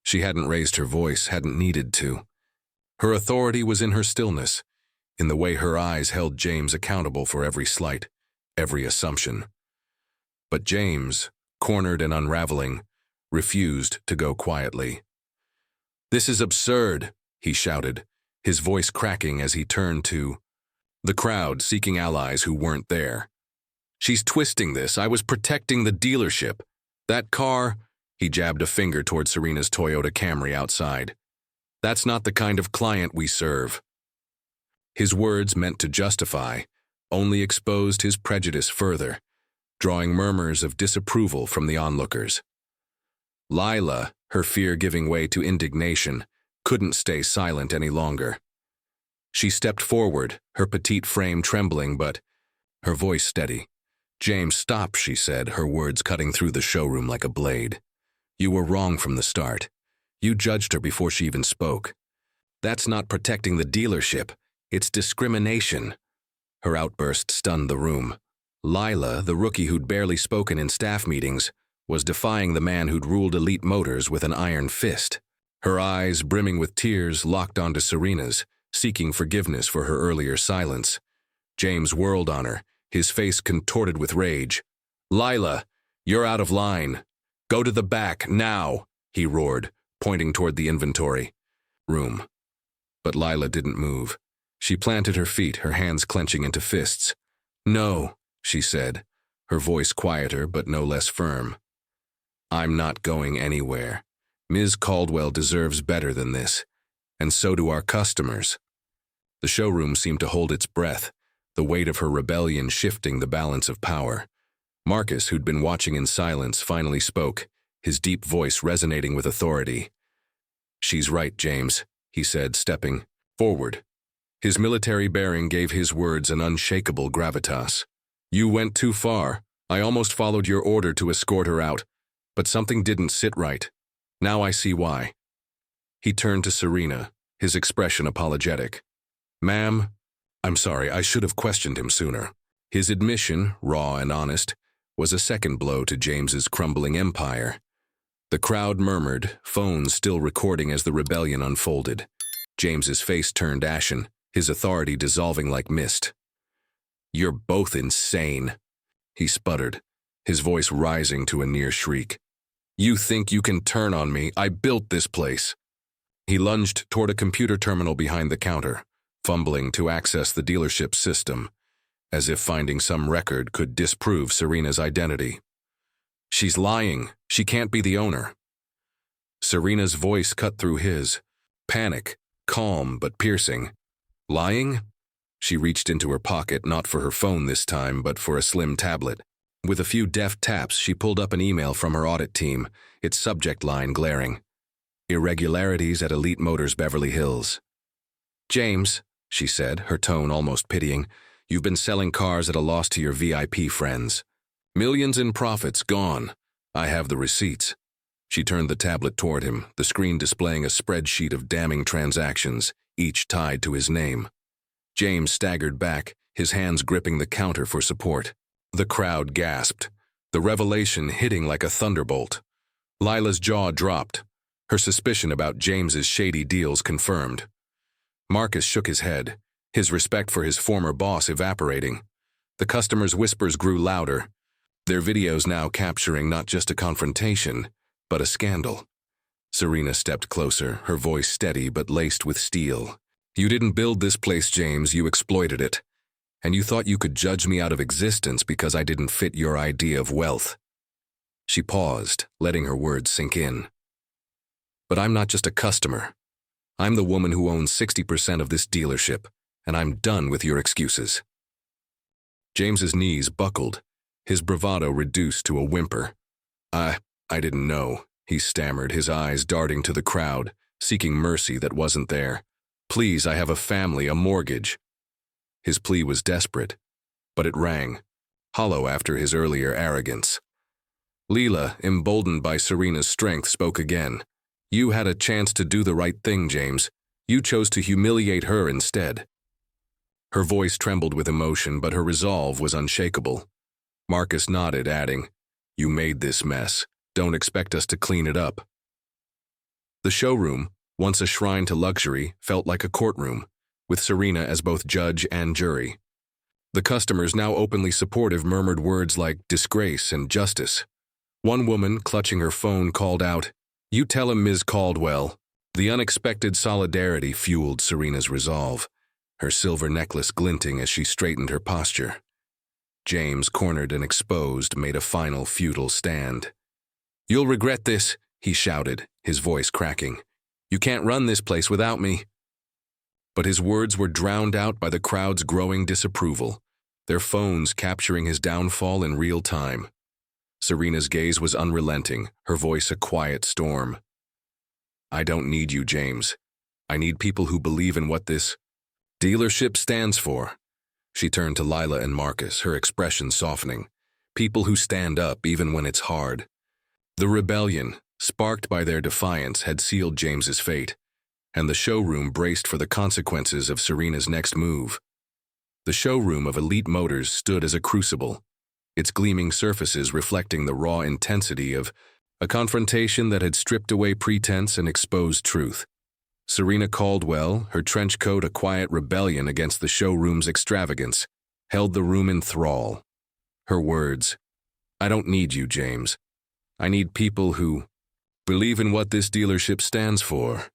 Speaker 1: She hadn't raised her voice, hadn't needed to. Her authority was in her stillness, in the way her eyes held James accountable for every slight, every assumption. But James, cornered and unraveling, refused to go quietly. "This is absurd," he shouted, his voice cracking as he turned to the crowd seeking allies who weren't there. "She's twisting this. I was protecting the dealership. That car," he jabbed a finger toward Serena's Toyota Camry outside. "That's not the kind of client we serve." His words, meant to justify, only exposed his prejudice further, drawing murmurs of disapproval from the onlookers. Lila, her fear giving way to indignation, couldn't stay silent any longer. She stepped forward, her petite frame trembling but her voice steady. "James, stop," she said, her words cutting through the showroom like a blade. "You were wrong from the start. You judged her before she even spoke. That's not protecting the dealership. It's discrimination." Her outburst stunned the room. Lila, the rookie who'd barely spoken in staff meetings, was defying the man who'd ruled Elite Motors with an iron fist. Her eyes, brimming with tears, locked onto Serena's, seeking forgiveness for her earlier silence. James whirled on her, his face contorted with rage. "Lila, you're out of line. Go to the back, now," he roared, pointing toward the inventory room. But Lila didn't move. She planted her feet, her hands clenching into fists. "No," she said, her voice quieter but no less firm. "I'm not going anywhere. Ms. Caldwell deserves better than this, and so do our customers." The showroom seemed to hold its breath, the weight of her rebellion shifting the balance of power. Marcus, who'd been watching in silence, finally spoke, his deep voice resonating with authority. "She's right, James," he said, stepping forward. His military bearing gave his words an unshakable gravitas. "You went too far. I almost followed your order to escort her out, but something didn't sit right. Now I see why." He turned to Serena, his expression apologetic. "Ma'am, I'm sorry, I should have questioned him sooner. His admission, raw and honest, was a second blow to James's crumbling empire. The crowd murmured, phones still recording as the rebellion unfolded. James's face turned ashen, his authority dissolving like mist. "You're both insane," he sputtered, his voice rising to a near shriek. "You think you can turn on me? I built this place." He lunged toward a computer terminal behind the counter, fumbling to access the dealership's system, as if finding some record could disprove Serena's identity. "She's lying. She can't be the owner." Serena's voice cut through his. Panic, calm but piercing. "Lying?" She reached into her pocket, not for her phone this time, but for a slim tablet. With a few deft taps, she pulled up an email from her audit team, its subject line glaring. "Irregularities at Elite Motors Beverly Hills." "James," she said, her tone almost pitying, "you've been selling cars at a loss to your VIP friends. Millions in profits gone. I have the receipts." She turned the tablet toward him, the screen displaying a spreadsheet of damning transactions, each tied to his name. James staggered back, his hands gripping the counter for support. The crowd gasped, the revelation hitting like a thunderbolt. Lila's jaw dropped, her suspicion about James's shady deals confirmed. Marcus shook his head, his respect for his former boss evaporating. The customers' whispers grew louder, their videos now capturing not just a confrontation, but a scandal. Serena stepped closer, her voice steady but laced with steel. "You didn't build this place, James, you exploited it. And you thought you could judge me out of existence because I didn't fit your idea of wealth." She paused, letting her words sink in. "But I'm not just a customer. I'm the woman who owns 60% of this dealership, and I'm done with your excuses." James's knees buckled, his bravado reduced to a whimper. I didn't know," he stammered, his eyes darting to the crowd, seeking mercy that wasn't there. "Please, I have a family, a mortgage." His plea was desperate, but it rang, hollow after his earlier arrogance. Lila, emboldened by Serena's strength, spoke again. "You had a chance to do the right thing, James. You chose to humiliate her instead." Her voice trembled with emotion, but her resolve was unshakable. Marcus nodded, adding, "You made this mess. Don't expect us to clean it up." The showroom, once a shrine to luxury, felt like a courtroom, with Serena as both judge and jury. The customers, now openly supportive, murmured words like disgrace and justice. One woman, clutching her phone, called out, "You tell him, Ms. Caldwell." The unexpected solidarity fueled Serena's resolve, her silver necklace glinting as she straightened her posture. James, cornered and exposed, made a final futile stand. "You'll regret this," he shouted, his voice cracking. "You can't run this place without me." But his words were drowned out by the crowd's growing disapproval, their phones capturing his downfall in real time. Serena's gaze was unrelenting, her voice a quiet storm. "I don't need you, James. I need people who believe in what this dealership stands for." She turned to Lila and Marcus, her expression softening. "People who stand up even when it's hard." The rebellion, sparked by their defiance, had sealed James's fate, and the showroom braced for the consequences of Serena's next move. The showroom of Elite Motors stood as a crucible, its gleaming surfaces reflecting the raw intensity of a confrontation that had stripped away pretense and exposed truth. Serena Caldwell, her trench coat a quiet rebellion against the showroom's extravagance, held the room in thrall. Her words, "I don't need you, James. I need people who believe in what this dealership stands for,"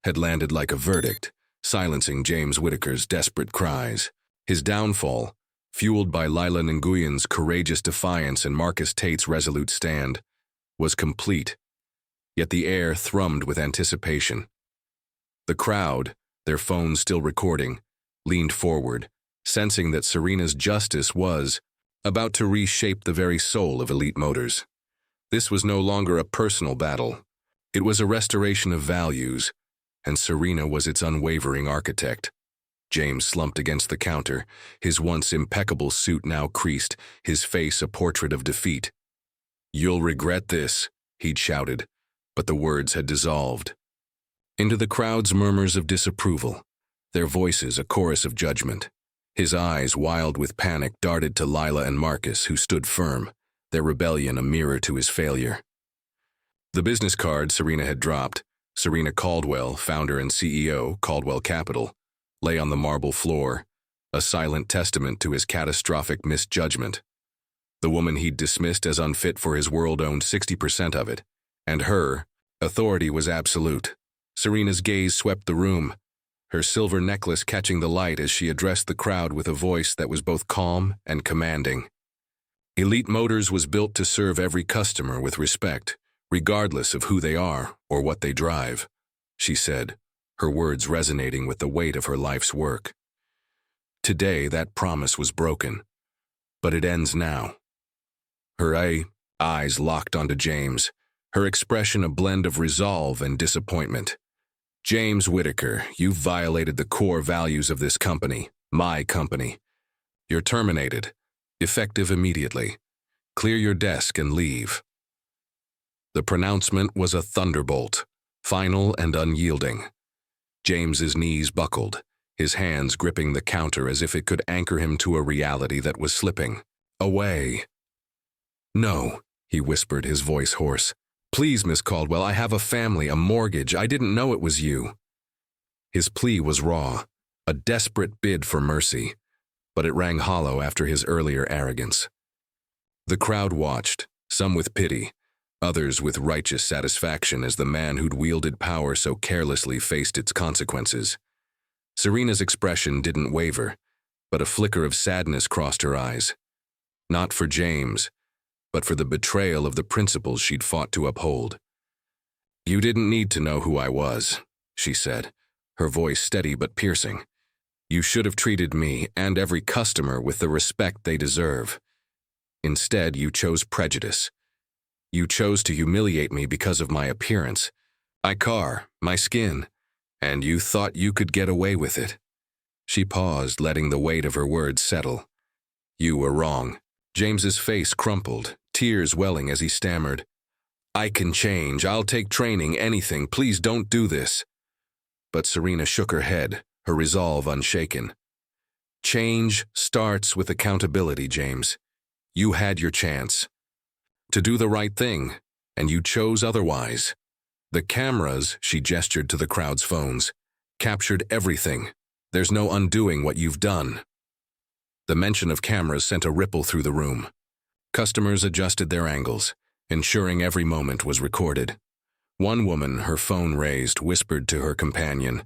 Speaker 1: had landed like a verdict, silencing James Whitaker's desperate cries. His downfall, fueled by Lila Nguyen's courageous defiance and Marcus Tate's resolute stand, was complete, yet the air thrummed with anticipation. The crowd, their phones still recording, leaned forward, sensing that Serena's justice was about to reshape the very soul of Elite Motors. This was no longer a personal battle. It was a restoration of values, and Serena was its unwavering architect. James slumped against the counter, his once impeccable suit now creased, his face a portrait of defeat. "You'll regret this," he'd shouted, but the words had dissolved into the crowd's murmurs of disapproval, their voices a chorus of judgment. His eyes, wild with panic, darted to Lila and Marcus, who stood firm, their rebellion a mirror to his failure. The business card Serena had dropped, Serena Caldwell, founder and CEO, Caldwell Capital, lay on the marble floor, a silent testament to his catastrophic misjudgment. The woman he'd dismissed as unfit for his world owned 60% of it, and her authority was absolute. Serena's gaze swept the room, her silver necklace catching the light as she addressed the crowd with a voice that was both calm and commanding. Elite Motors was built to serve every customer with respect, regardless of who they are or what they drive, she said, her words resonating with the weight of her life's work. Today, that promise was broken, but it ends now. Her eyes locked onto James, her expression a blend of resolve and disappointment. James Whitaker, you've violated the core values of this company, my company. You're terminated, effective immediately. Clear your desk and leave. The pronouncement was a thunderbolt, final and unyielding. James's knees buckled, his hands gripping the counter as if it could anchor him to a reality that was slipping away. No, he whispered, his voice hoarse. Please, Miss Caldwell, I have a family, a mortgage. I didn't know it was you. His plea was raw, a desperate bid for mercy, but it rang hollow after his earlier arrogance. The crowd watched, some with pity, others with righteous satisfaction as the man who'd wielded power so carelessly faced its consequences. Serena's expression didn't waver, but a flicker of sadness crossed her eyes. Not for James, but for the betrayal of the principles she'd fought to uphold. You didn't need to know who I was, she said, her voice steady but piercing. You should have treated me and every customer with the respect they deserve. Instead, you chose prejudice. You chose to humiliate me because of my appearance, my skin, and you thought you could get away with it. She paused, letting the weight of her words settle. You were wrong. James's face crumpled, tears welling as he stammered. I can change. I'll take training, anything. Please don't do this. But Serena shook her head, her resolve unshaken. Change starts with accountability, James. You had your chance to do the right thing, and you chose otherwise. The cameras, she gestured to the crowd's phones, captured everything. There's no undoing what you've done. The mention of cameras sent a ripple through the room. Customers adjusted their angles, ensuring every moment was recorded. One woman, her phone raised, whispered to her companion,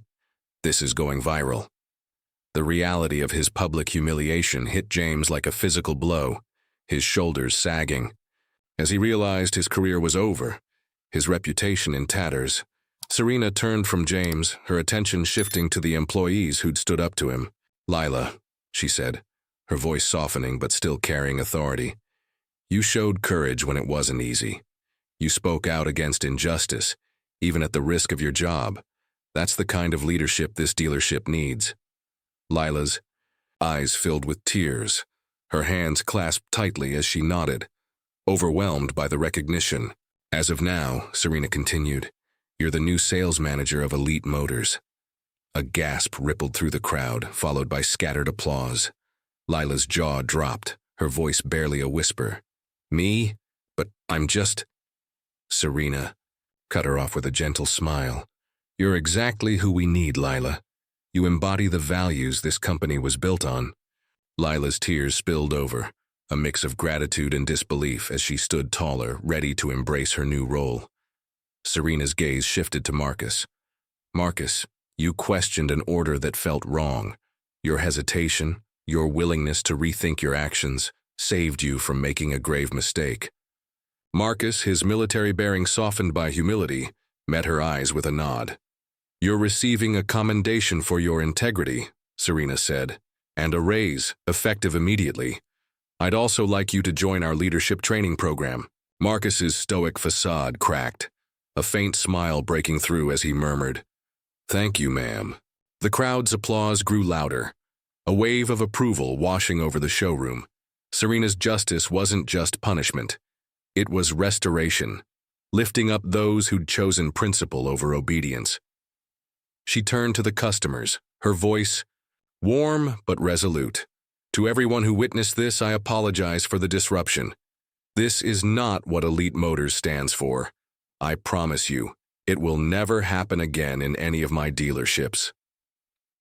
Speaker 1: "This is going viral." The reality of his public humiliation hit James like a physical blow, his shoulders sagging. As he realized his career was over, his reputation in tatters, Serena turned from James, her attention shifting to the employees who'd stood up to him. Lila, she said, her voice softening but still carrying authority. You showed courage when it wasn't easy. You spoke out against injustice, even at the risk of your job. That's the kind of leadership this dealership needs. Lila's eyes filled with tears, her hands clasped tightly as she nodded, overwhelmed by the recognition. As of now, Serena continued, you're the new sales manager of Elite Motors. A gasp rippled through the crowd, followed by scattered applause. Lila's jaw dropped, her voice barely a whisper. Me? But I'm just... Serena cut her off with a gentle smile. You're exactly who we need, Lila. You embody the values this company was built on. Lila's tears spilled over, a mix of gratitude and disbelief as she stood taller, ready to embrace her new role. Serena's gaze shifted to Marcus. Marcus, you questioned an order that felt wrong. Your hesitation, your willingness to rethink your actions, saved you from making a grave mistake. Marcus, his military bearing softened by humility, met her eyes with a nod. You're receiving a commendation for your integrity, Serena said, and a raise, effective immediately. I'd also like you to join our leadership training program. Marcus's stoic facade cracked, a faint smile breaking through as he murmured, Thank you, ma'am. The crowd's applause grew louder, a wave of approval washing over the showroom. Serena's justice wasn't just punishment. It was restoration, lifting up those who'd chosen principle over obedience. She turned to the customers, her voice warm but resolute. To everyone who witnessed this, I apologize for the disruption. This is not what Elite Motors stands for. I promise you, it will never happen again in any of my dealerships.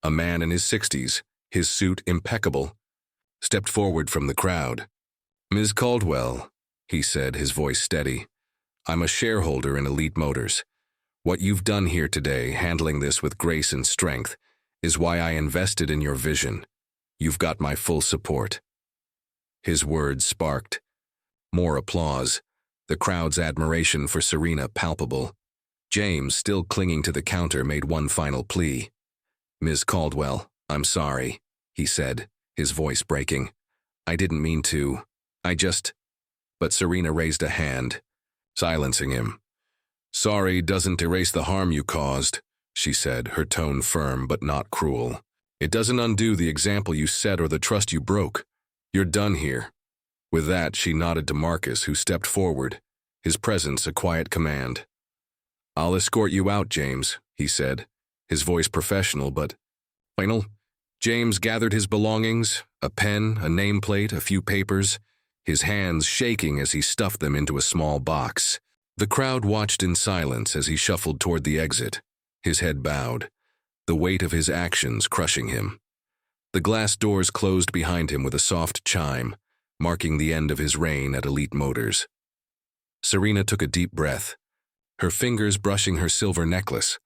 Speaker 1: A man in his 60s, his suit impeccable, stepped forward from the crowd. "Ms. Caldwell," he said, his voice steady, "I'm a shareholder in Elite Motors. What you've done here today, handling this with grace and strength, is why I invested in your vision. You've got my full support." His words sparked more applause, the crowd's admiration for Serena palpable. James, still clinging to the counter, made one final plea. "Ms. Caldwell, I'm sorry," he said, his voice breaking. "I didn't mean to. But Serena raised a hand, silencing him. "Sorry doesn't erase the harm you caused," she said, her tone firm but not cruel. "It doesn't undo the example you set or the trust you broke. You're done here." With that, she nodded to Marcus, who stepped forward, his presence a quiet command. "I'll escort you out, James," he said, his voice professional but final. James gathered his belongings, a pen, a nameplate, a few papers, his hands shaking as he stuffed them into a small box. The crowd watched in silence as he shuffled toward the exit, his head bowed, the weight of his actions crushing him. The glass doors closed behind him with a soft chime, marking the end of his reign at Elite Motors. Serena took a deep breath, her fingers brushing her silver necklace.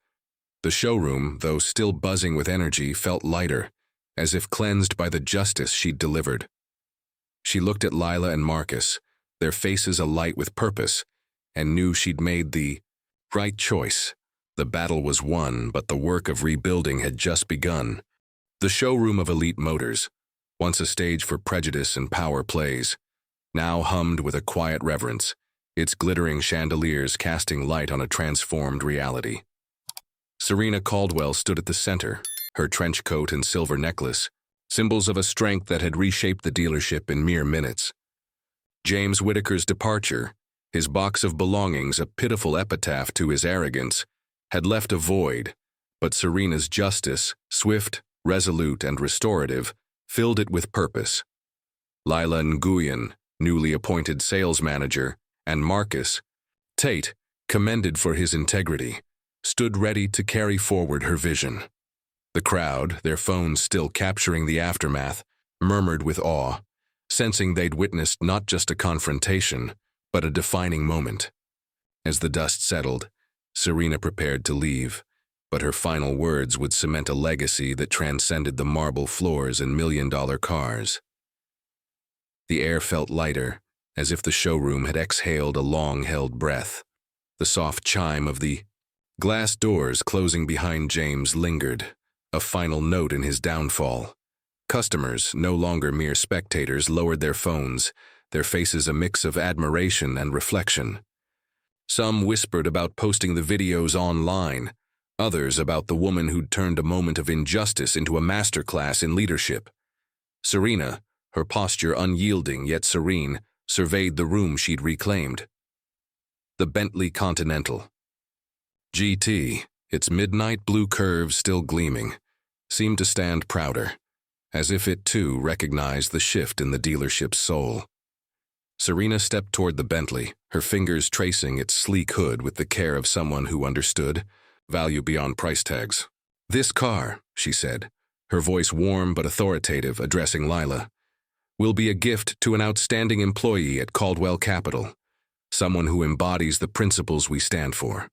Speaker 1: The showroom, though still buzzing with energy, felt lighter, as if cleansed by the justice she'd delivered. She looked at Lila and Marcus, their faces alight with purpose, and knew she'd made the right choice. The battle was won, but the work of rebuilding had just begun. The showroom of Elite Motors, once a stage for prejudice and power plays, now hummed with a quiet reverence, its glittering chandeliers casting light on a transformed reality. Serena Caldwell stood at the center, her trench coat and silver necklace, symbols of a strength that had reshaped the dealership in mere minutes. James Whitaker's departure, his box of belongings a pitiful epitaph to his arrogance, had left a void, but Serena's justice, swift, resolute, and restorative, filled it with purpose. Lila Nguyen, newly appointed sales manager, and Marcus, Tate, commended for his integrity, stood ready to carry forward her vision. The crowd, their phones still capturing the aftermath, murmured with awe, sensing they'd witnessed not just a confrontation, but a defining moment. As the dust settled, Serena prepared to leave, but her final words would cement a legacy that transcended the marble floors and million-dollar cars. The air felt lighter, as if the showroom had exhaled a long-held breath. The soft chime of the glass doors closing behind James lingered, a final note in his downfall. Customers, no longer mere spectators, lowered their phones, their faces a mix of admiration and reflection. Some whispered about posting the videos online, others about the woman who'd turned a moment of injustice into a masterclass in leadership. Serena, her posture unyielding yet serene, surveyed the room she'd reclaimed. The Bentley Continental GT, its midnight blue curves still gleaming, seemed to stand prouder, as if it too recognized the shift in the dealership's soul. Serena stepped toward the Bentley, her fingers tracing its sleek hood with the care of someone who understood value beyond price tags. "This car," she said, her voice warm but authoritative, addressing Lila, "will be a gift to an outstanding employee at Caldwell Capital, someone who embodies the principles we stand for."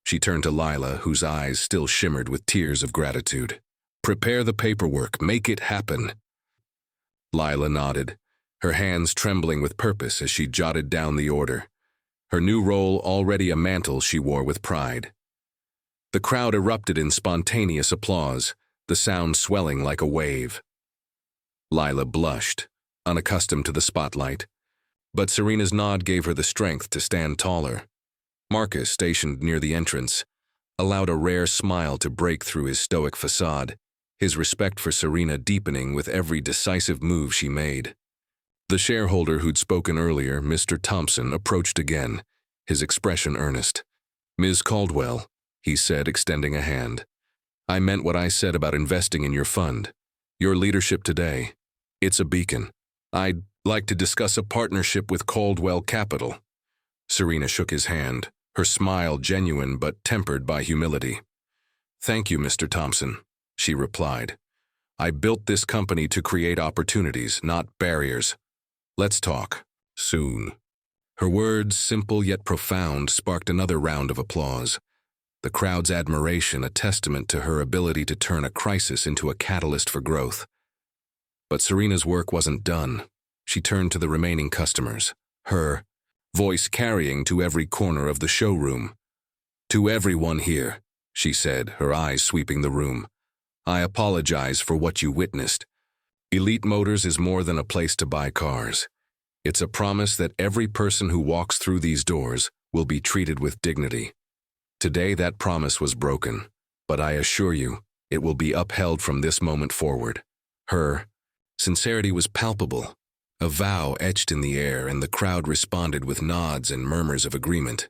Speaker 1: She turned to Lila, whose eyes still shimmered with tears of gratitude. "Prepare the paperwork, make it happen." Lila nodded, her hands trembling with purpose as she jotted down the order, her new role already a mantle she wore with pride. The crowd erupted in spontaneous applause, the sound swelling like a wave. Lila blushed, unaccustomed to the spotlight, but Serena's nod gave her the strength to stand taller. Marcus, stationed near the entrance, allowed a rare smile to break through his stoic facade, his respect for Serena deepening with every decisive move she made. The shareholder who'd spoken earlier, Mr. Thompson, approached again, his expression earnest. "Ms. Caldwell," he said, extending a hand. I meant what I said about investing in your fund. Your leadership today, it's a beacon. I'd like to discuss a partnership with Caldwell Capital. Serena shook his hand, her smile genuine but tempered by humility. Thank you, Mr. Thompson, she replied. I built this company to create opportunities, not barriers. Let's talk. Soon. Her words, simple yet profound, sparked another round of applause. The crowd's admiration a testament to her ability to turn a crisis into a catalyst for growth. But Serena's work wasn't done. She turned to the remaining customers, her voice carrying to every corner of the showroom. To everyone here, she said, her eyes sweeping the room. I apologize for what you witnessed. Elite Motors is more than a place to buy cars. It's a promise that every person who walks through these doors will be treated with dignity. Today that promise was broken, but I assure you, it will be upheld from this moment forward. Her sincerity was palpable, a vow etched in the air, and the crowd responded with nods and murmurs of agreement.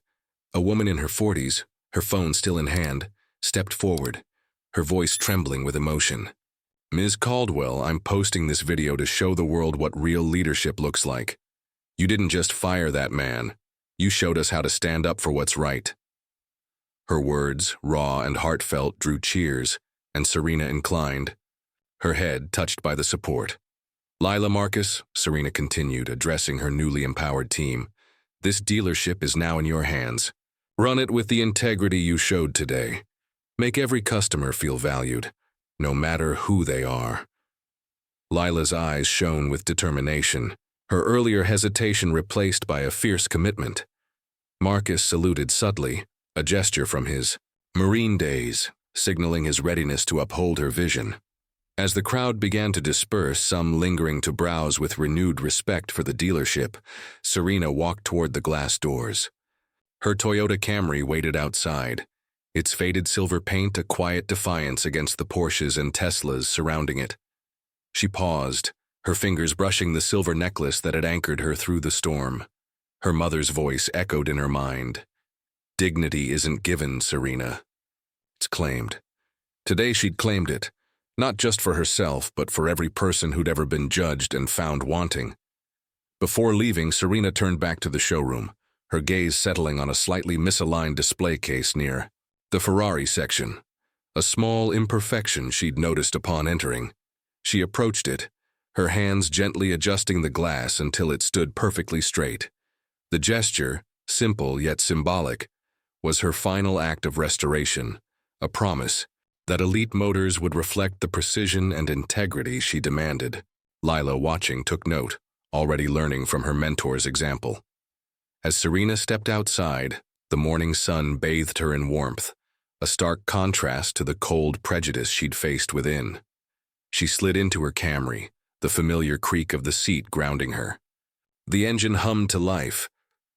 Speaker 1: A woman in her 40s, her phone still in hand, stepped forward, her voice trembling with emotion. Ms. Caldwell, I'm posting this video to show the world what real leadership looks like. You didn't just fire that man. You showed us how to stand up for what's right. Her words, raw and heartfelt, drew cheers, and Serena inclined, her head touched by the support. Lila Marcus, Serena continued, addressing her newly empowered team, this dealership is now in your hands. Run it with the integrity you showed today. Make every customer feel valued, no matter who they are. Lila's eyes shone with determination, her earlier hesitation replaced by a fierce commitment. Marcus saluted subtly, a gesture from his Marine days, signaling his readiness to uphold her vision. As the crowd began to disperse, some lingering to browse with renewed respect for the dealership, Serena walked toward the glass doors. Her Toyota Camry waited outside, its faded silver paint a quiet defiance against the Porsches and Teslas surrounding it. She paused, her fingers brushing the silver necklace that had anchored her through the storm. Her mother's voice echoed in her mind. Dignity isn't given, Serena. It's claimed. Today she'd claimed it, not just for herself, but for every person who'd ever been judged and found wanting. Before leaving, Serena turned back to the showroom, her gaze settling on a slightly misaligned display case near the Ferrari section, a small imperfection she'd noticed upon entering. She approached it, her hands gently adjusting the glass until it stood perfectly straight. The gesture, simple yet symbolic, was her final act of restoration, a promise that Elite Motors would reflect the precision and integrity she demanded. Lila, watching, took note, already learning from her mentor's example. As Serena stepped outside, the morning sun bathed her in warmth, a stark contrast to the cold prejudice she'd faced within. She slid into her Camry, the familiar creak of the seat grounding her. The engine hummed to life,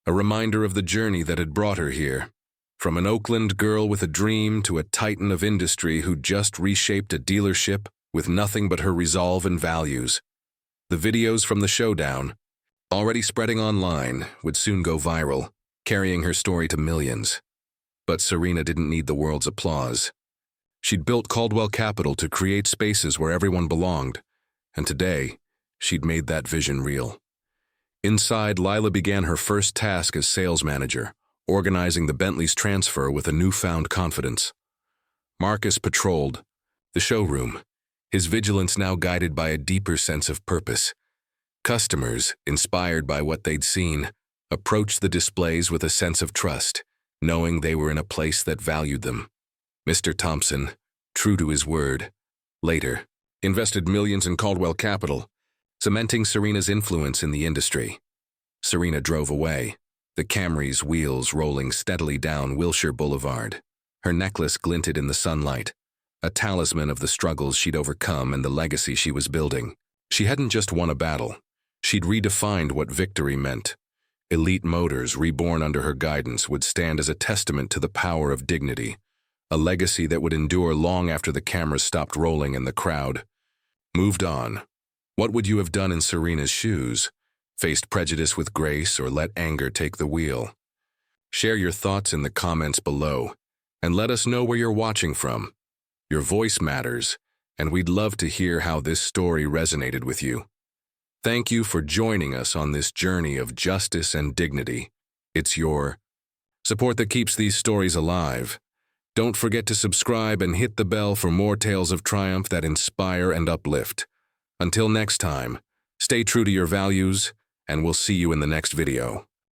Speaker 1: a reminder of the journey that had brought her here. From an Oakland girl with a dream to a titan of industry who just reshaped a dealership with nothing but her resolve and values. The videos from the showdown, already spreading online, would soon go viral, carrying her story to millions. But Serena didn't need the world's applause. She'd built Caldwell Capital to create spaces where everyone belonged, and today, she'd made that vision real. Inside, Lila began her first task as sales manager, organizing the Bentley's transfer with a newfound confidence. Marcus patrolled the showroom, his vigilance now guided by a deeper sense of purpose. Customers, inspired by what they'd seen, approached the displays with a sense of trust, knowing they were in a place that valued them. Mr. Thompson, true to his word, later, invested millions in Caldwell Capital, cementing Serena's influence in the industry. Serena drove away, the Camry's wheels rolling steadily down Wilshire Boulevard. Her necklace glinted in the sunlight, a talisman of the struggles she'd overcome and the legacy she was building. She hadn't just won a battle. She'd redefined what victory meant. Elite Motors, reborn under her guidance, would stand as a testament to the power of dignity, a legacy that would endure long after the cameras stopped rolling and the crowd moved on. What would you have done in Serena's shoes? Faced prejudice with grace or let anger take the wheel? Share your thoughts in the comments below, and let us know where you're watching from. Your voice matters, and we'd love to hear how this story resonated with you. Thank you for joining us on this journey of justice and dignity. It's your support that keeps these stories alive. Don't forget to subscribe and hit the bell for more tales of triumph that inspire and uplift. Until next time, stay true to your values, and we'll see you in the next video.